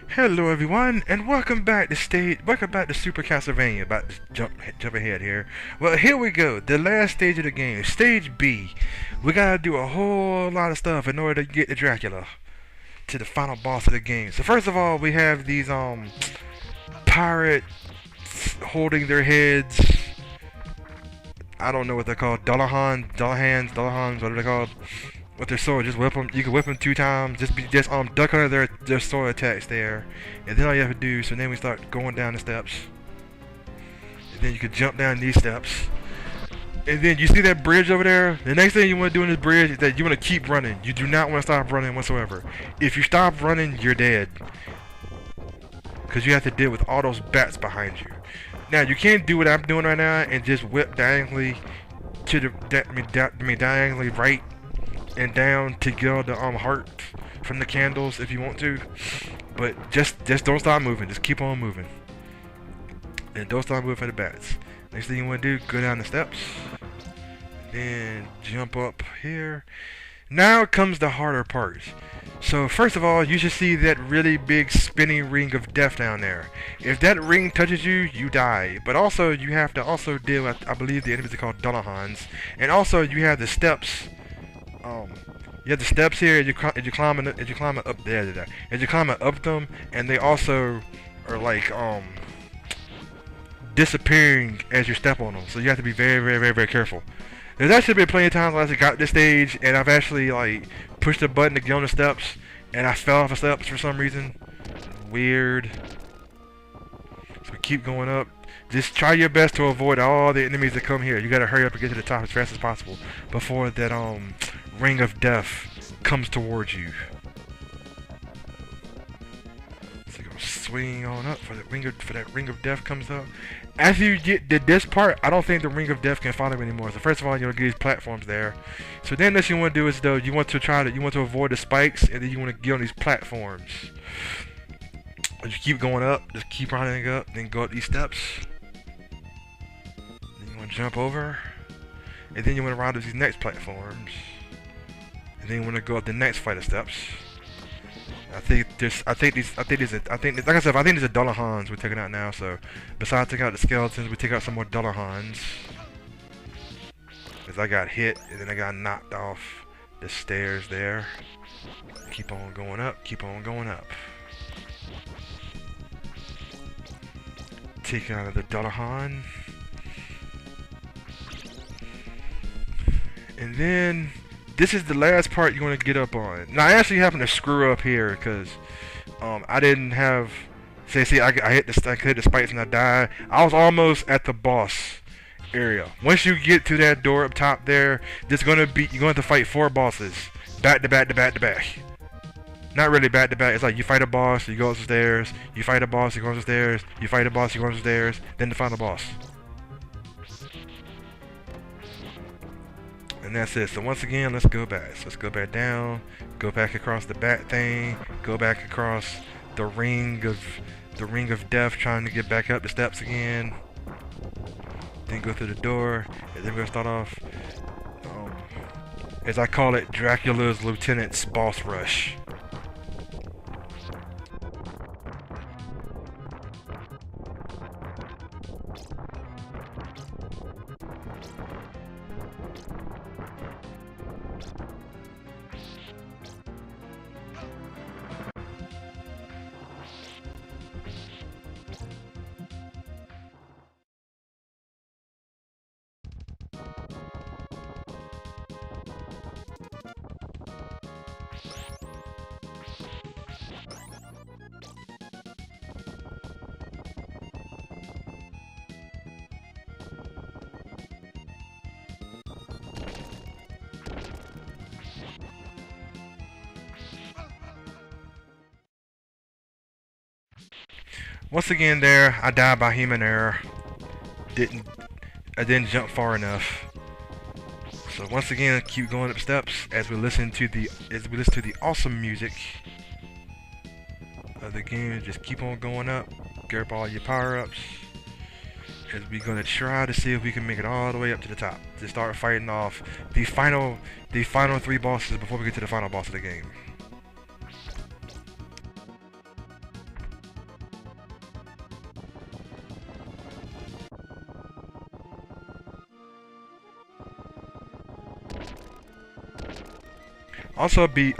Hello everyone, and welcome back to Super Castlevania. About to jump ahead here. Well, here we go. The last stage of the game, Stage B. We gotta do a whole lot of stuff in order to get to Dracula, to the final boss of the game. So first of all, we have these pirates holding their heads. I don't know what they're called. Dullahans, what are they called? With their sword, just whip them. You can whip them 2 times. Just duck under their sword attacks there, and then all you have to do. So then we start going down the steps, and then you can jump down these steps, and then you see that bridge over there. The next thing you want to do in this bridge is that you want to keep running. You do not want to stop running whatsoever. If you stop running, you're dead, because you have to deal with all those bats behind you. Now you can't do what I'm doing right now and just whip diagonally to diagonally right and down to get all the heart from the candles if you want to, but just don't stop moving. Just keep on moving, and don't stop moving for the bats. Next thing you want to do, go down the steps, then jump up here. Now comes the harder part. So first of all, you should see that really big spinning ring of death down there. If that ring touches you, you die. But also, you have to also deal with, I believe the enemies are called Dullahans, and also you have the steps. You have the steps here, and you climbing up there, as you climbing up them, and they also are like disappearing as you step on them. So you have to be very careful. There's actually been plenty of times when I got this stage, and I've actually like pushed the button to get on the steps, and I fell off the steps for some reason. Weird. So keep going up. Just try your best to avoid all the enemies that come here. You gotta hurry up and get to the top as fast as possible before that ring of death comes towards you. So you're gonna swing on up for that ring of death comes up. After you get to this part, I don't think the ring of death can follow anymore. So first of all, you're gonna get these platforms there. So then what you want to do is though you want to avoid the spikes, and then you want to get on these platforms. As you keep going up, just keep running up, then go up these steps. Then you want to jump over, and then you want to ride up these next platforms, and then you want to go up the next flight of steps. I think these are Dullahans we're taking out now. So besides taking out the skeletons, we take out some more Dullahans. Cause I got hit and then I got knocked off the stairs there. Keep on going up. Keep on going up. Take out the Dullahan. And then this is the last part you want to get up on. Now I actually happened to screw up here because I didn't have. I hit the spikes and I died. I was almost at the boss area. Once you get to that door up top there, you're going to have to fight 4 bosses back to back to back to back. Not really back to back. It's like you fight a boss, you go up the stairs. You fight a boss, you go up the stairs. You fight a boss, you go up the stairs. Then the final boss. And that's it. So once again, let's go back. So let's go back down. Go back across the bat thing. Go back across the ring of death, trying to get back up the steps again. Then go through the door, and then we're gonna start off, as I call it, Dracula's Lieutenant's boss rush. Once again there, I died by human error. I didn't jump far enough. So once again, keep going up steps as we listen to the awesome music of the game. Just keep on going up, grab all your power-ups, as we're gonna try to see if we can make it all the way up to the top to start fighting off the final 3 bosses before we get to the final boss of the game. Also, you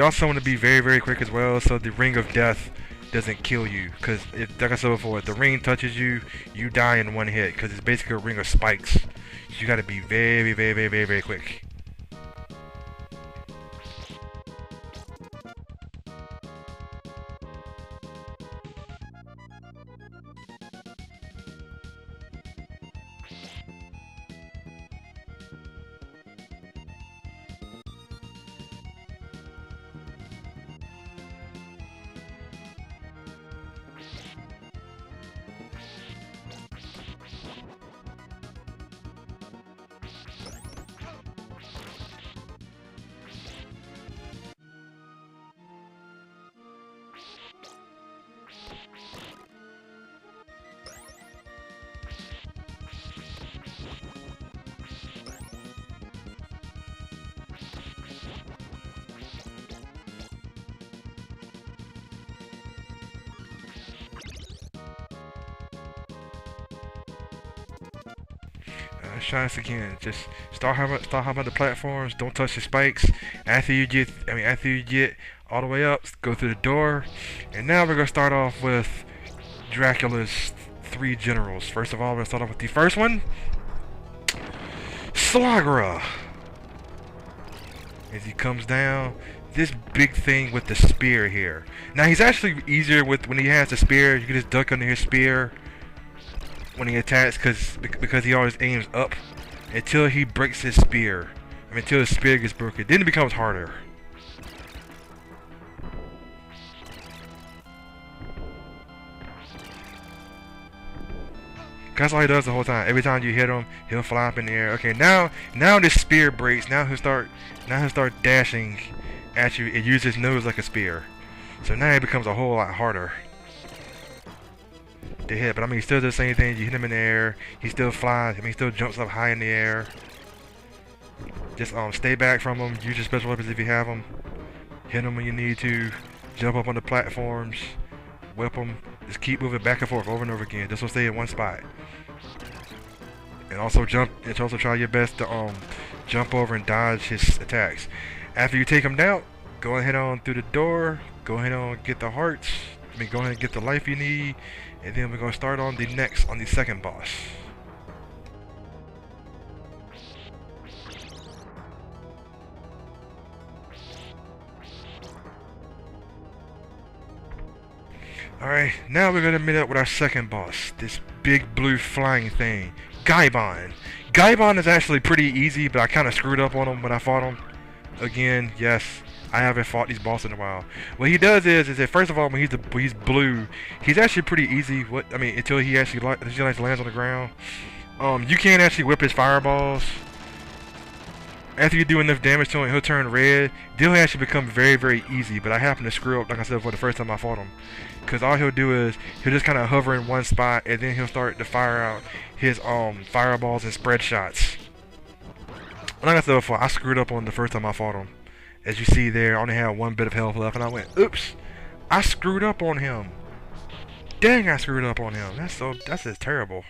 also want to be very very quick as well, so the ring of death doesn't kill you. Because like I said before, if the ring touches you, you die in one hit. Because it's basically a ring of spikes. So you got to be very very very very very quick. Let's try this again. Just start hopping the platforms. Don't touch the spikes. After you get all the way up, go through the door. And now we're gonna start off with Dracula's three generals. First of all, we're gonna start off with the first one, Slagra. As he comes down, this big thing with the spear here. Now he's actually easier with when he has the spear. You can just duck under his spear when he attacks, because he always aims up until he breaks his spear. Until his spear gets broken. Then it becomes harder. That's all he does the whole time. Every time you hit him, he'll fly up in the air. Okay, now this spear breaks. Now he'll start dashing at you and use his nose like a spear. So now it becomes a whole lot harder to hit. But he still does the same thing. You hit him in the air, he still flies. He still jumps up high in the air. Just stay back from him. Use your special weapons if you have them. Hit him when you need to. Jump up on the platforms. Whip him. Just keep moving back and forth over and over again. Just don't stay in one spot. And also try your best to jump over and dodge his attacks. After you take him down, go ahead on through the door. Go ahead on get the hearts. Go ahead and get the life you need. And then we're gonna start on the second boss. Alright, now we're gonna meet up with our second boss. This big blue flying thing. Gaibon. Gaibon is actually pretty easy, but I kinda screwed up on him when I fought him. Again, yes, I haven't fought these bosses in a while. What he does is that first of all, when he's blue, he's actually pretty easy. Until he actually lands on the ground. You can't actually whip his fireballs. After you do enough damage to him, he'll turn red. They'll actually become very, very easy. But I happened to screw up, like I said, for the first time I fought him. Because all he'll do is he'll just kind of hover in one spot, and then he'll start to fire out his fireballs and spread shots. Like I said before, I screwed up on the first time I fought him. As you see there, I only had one bit of health left, and I went, oops, I screwed up on him. Dang, I screwed up on him. That's just terrible.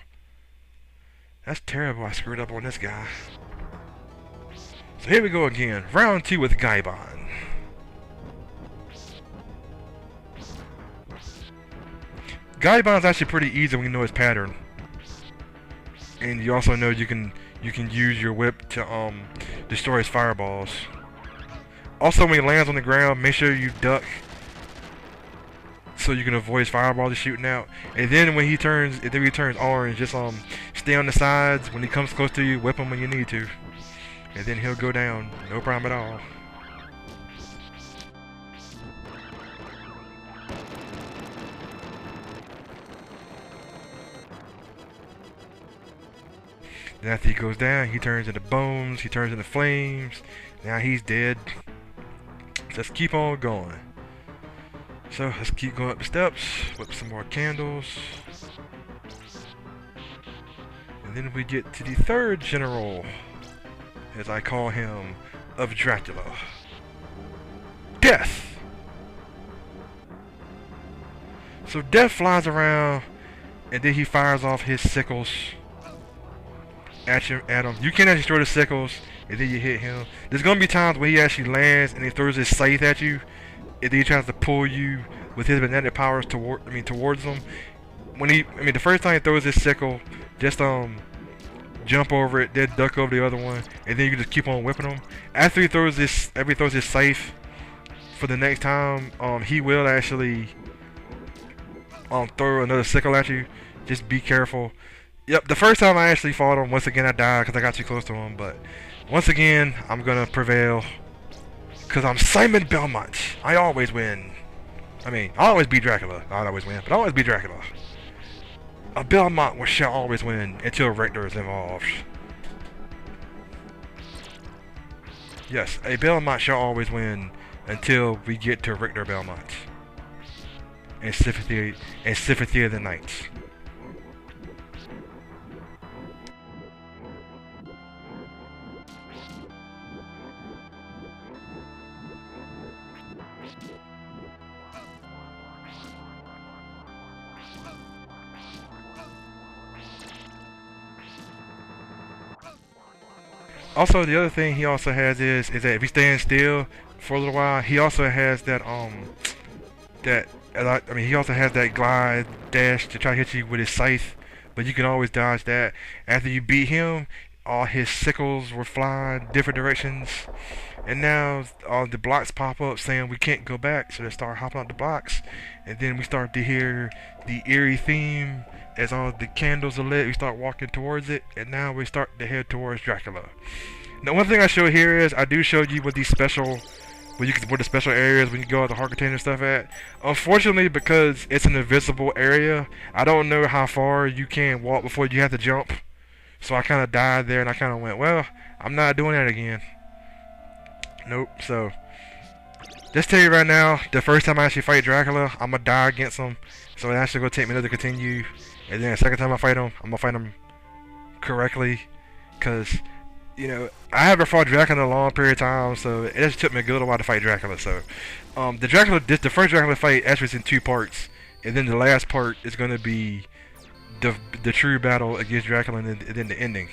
That's terrible. I screwed up on this guy. So here we go again. Round 2 with Gaibon. Gaibon's actually pretty easy when you know his pattern. And you also know you can use your whip to destroy his fireballs. Also, when he lands on the ground, make sure you duck so you can avoid his fireballs shooting out. And then when he turns orange, just stay on the sides. When he comes close to you, whip him when you need to. And then he'll go down, no problem at all. Then after he goes down, he turns into bones, he turns into flames. Now he's dead. Let's keep on going. So let's keep going up the steps, whip some more candles. And then we get to the third general, as I call him, of Dracula. Death! So Death flies around, and then he fires off his sickles at him. You can't actually throw the sickles. and then you hit him. There's gonna be times where he actually lands and he throws his scythe at you, and then he tries to pull you with his magnetic powers towards him. The first time he throws his sickle, just jump over it, then duck over the other one, and then you can just keep on whipping him. After he throws his scythe for the next time, he will actually throw another sickle at you. Just be careful. Yep, the first time I actually fought him, once again I died because I got too close to him, but once again, I'm gonna prevail because I'm Simon Belmont. I always win. I always beat Dracula. Not always win, but I always beat Dracula. A Belmont shall always win until Richter is involved. Yes, a Belmont shall always win until we get to Richter Belmont and Sympathy of the Knights. Also, the other thing he also has is that if he stands still for a little while, he also has that he also has that glide dash to try to hit you with his scythe, but you can always dodge that. After you beat him, all his sickles were flying different directions, and now all the blocks pop up saying we can't go back, so they start hopping out the blocks, and then we start to hear the eerie theme as all the candles are lit. We start walking towards it, and now we start to head towards Dracula. Now, one thing I show here is I do show you what these special, where the special areas when you go out the heart container stuff at. Unfortunately, because it's an invisible area, I don't know how far you can walk before you have to jump. So I kind of died there, and I kind of went, well, I'm not doing that again. Nope. So just tell you right now, the first time I actually fight Dracula, I'm gonna die against him. So it's actually gonna take me a minute to continue. And then the second time I fight him, I'm gonna fight him correctly, cause I haven't fought Dracula in a long period of time, so it just took me a good while to fight Dracula. So the first Dracula fight actually is in 2 parts, and then the last part is gonna be the true battle against Dracula, and then the ending.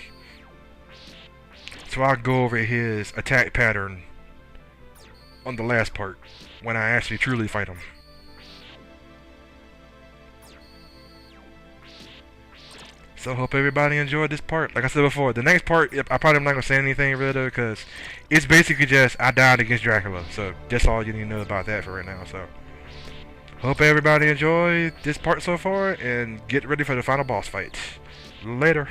So I'll go over his attack pattern on the last part when I actually truly fight him. So I hope everybody enjoyed this part. Like I said before, the next part, I probably am not going to say anything really though, because it's basically just I died against Dracula. So that's all you need to know about that for right now. So hope everybody enjoyed this part so far, and get ready for the final boss fight. Later.